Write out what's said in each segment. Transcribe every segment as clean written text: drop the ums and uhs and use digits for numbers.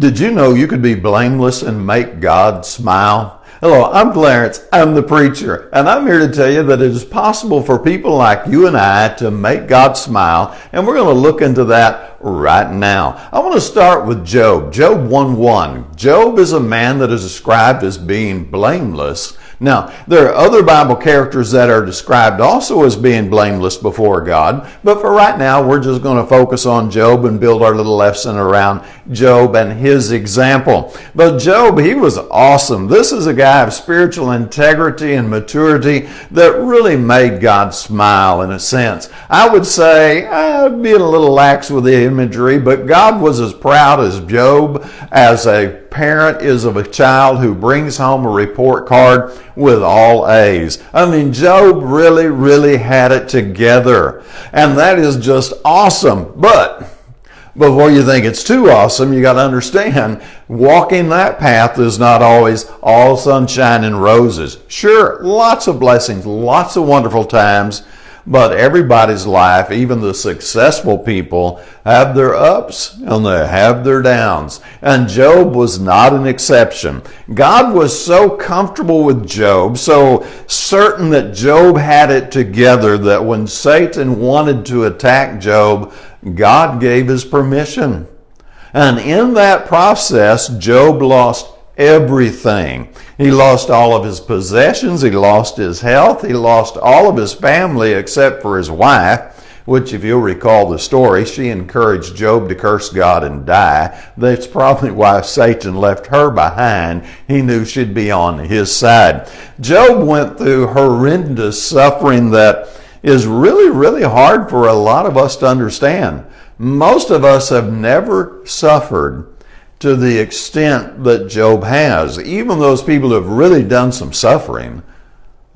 Did you know you could be blameless and make God smile? Hello, I'm Clarence. I'm the preacher, and I'm here to tell you that it is possible for people like you and I to make God smile, and we're going to look into that right now. I want to start with Job. Job 1:1. Job is a man that is described as being blameless. Now, there are other Bible characters that are described also as being blameless before God, but for right now, we're just going to focus on Job and build our little lesson around Job and his example. But Job, he was awesome. This is a guy of spiritual integrity and maturity that really made God smile in a sense. I would say, being a little lax with the imagery, but God was as proud as Job as a parent is of a child who brings home a report card with all A's. I mean, Job really had it together. And that is just awesome. But before you think it's too awesome, you got to understand, walking that path is not always all sunshine and roses. Sure, lots of blessings, lots of wonderful times, but everybody's life, even the successful people, have their ups and they have their downs. And Job was not an exception. God was so comfortable with Job, so certain that Job had it together, that when Satan wanted to attack Job, God gave his permission. And in that process, Job lost everything. He lost all of his possessions, he lost his health, he lost all of his family except for his wife, which, if you'll recall the story, she encouraged Job to curse God and die. That's probably why Satan left her behind. He knew she'd be on his side. Job went through horrendous suffering that is really hard for a lot of us to understand. Most of us have never suffered to the extent that Job has. Even those people who have really done some suffering,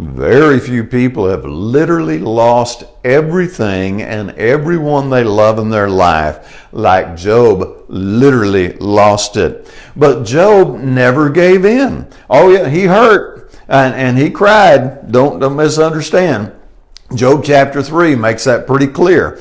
very few people have literally lost everything and everyone they love in their life, like Job literally lost it. But Job never gave in. Oh yeah, he hurt and he cried. Don't misunderstand. Job chapter 3 makes that pretty clear.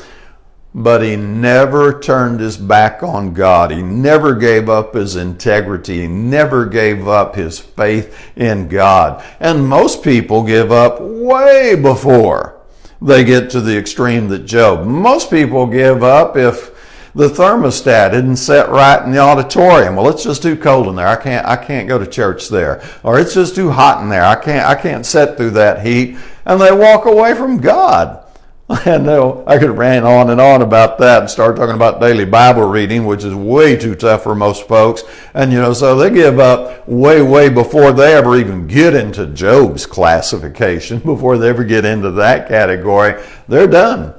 But he never turned his back on God. He never gave up his integrity. He never gave up his faith in God. And most people give up way before they get to the extreme that Job. Most people give up if the thermostat isn't set right in the auditorium. Well, it's just too cold in there. I can't go to church there. Or it's just too hot in there. I can't sit through that heat. And they walk away from God. I know I could rant on and on about that and start talking about daily Bible reading, which is way too tough for most folks. And so they give up way before they ever even get into Job's classification, before they ever get into that category. They're done.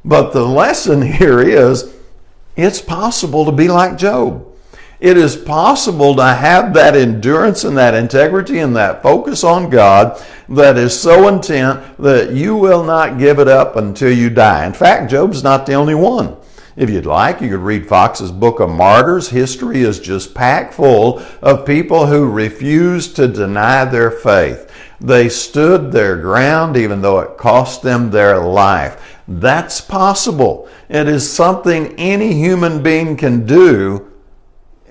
But the lesson here is, it's possible to be like Job. It is possible to have that endurance and that integrity and that focus on God that is so intent that you will not give it up until you die. In fact, Job's not the only one. If you'd like, you could read Fox's Book of Martyrs. History is just packed full of people who refused to deny their faith. They stood their ground even though it cost them their life. That's possible. It is something any human being can do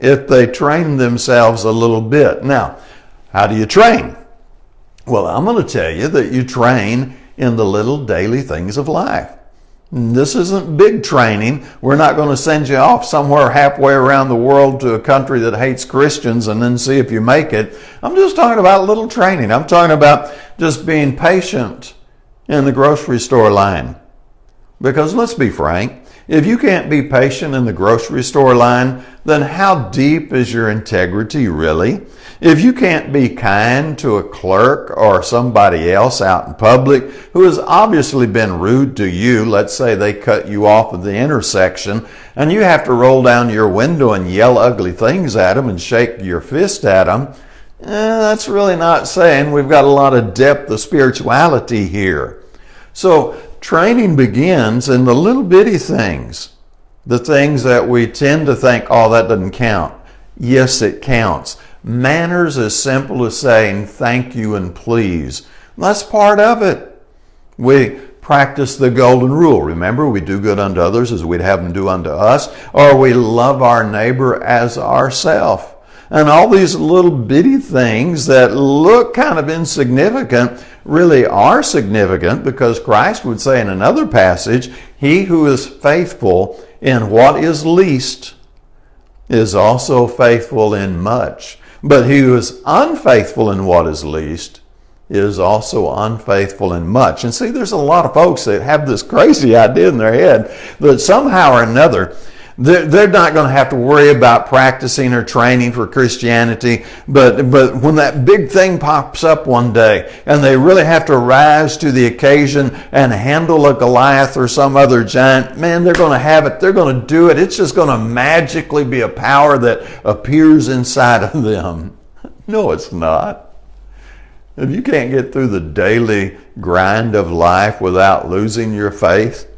if they train themselves a little bit. Now, how do you train? Well, I'm going to tell you that you train in the little daily things of life. This isn't big training. We're not going to send you off somewhere halfway around the world to a country that hates Christians and then see if you make it. I'm just talking about little training. I'm talking about just being patient in the grocery store line. Because let's be frank, if you can't be patient in the grocery store line, then how deep is your integrity really? If you can't be kind to a clerk or somebody else out in public who has obviously been rude to you, let's say they cut you off at the intersection, and you have to roll down your window and yell ugly things at them and shake your fist at them, that's really not saying we've got a lot of depth of spirituality here. So training begins in the little bitty things, the things that we tend to think, oh, that doesn't count. Yes, it counts. Manners as simple as saying thank you and please. That's part of it. We practice the golden rule. Remember, we do good unto others as we'd have them do unto us, or we love our neighbor as ourselves. And all these little bitty things that look kind of insignificant really are significant, because Christ would say in another passage, he who is faithful in what is least is also faithful in much. But he who is unfaithful in what is least is also unfaithful in much. And see, there's a lot of folks that have this crazy idea in their head that somehow or another they're not going to have to worry about practicing or training for Christianity, but when that big thing pops up one day and they really have to rise to the occasion and handle a Goliath or some other giant, man, they're going to have it. They're going to do it. It's just going to magically be a power that appears inside of them. No, it's not. If you can't get through the daily grind of life without losing your faith,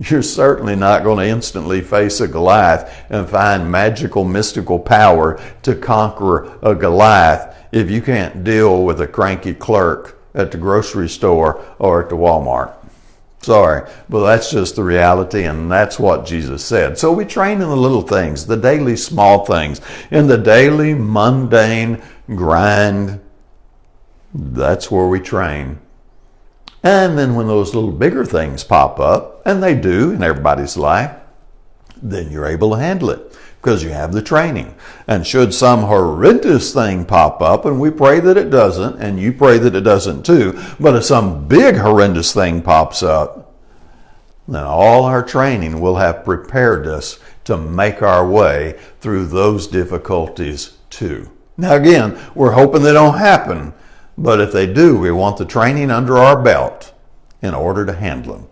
you're certainly not going to instantly face a Goliath and find magical, mystical power to conquer a Goliath if you can't deal with a cranky clerk at the grocery store or at the Walmart. Sorry, but that's just the reality, and that's what Jesus said. So we train in the little things, the daily small things, in the daily mundane grind. That's where we train. And then when those little bigger things pop up, and they do in everybody's life, then you're able to handle it because you have the training. And should some horrendous thing pop up, and we pray that it doesn't, and you pray that it doesn't too, but if some big horrendous thing pops up, then all our training will have prepared us to make our way through those difficulties too. Now again, we're hoping they don't happen, but if they do, we want the training under our belt in order to handle them.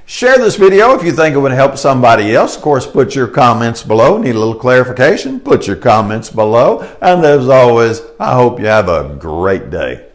Share this video if you think it would help somebody else. Of course, put your comments below. Need a little clarification? Put your comments below. And as always, I hope you have a great day.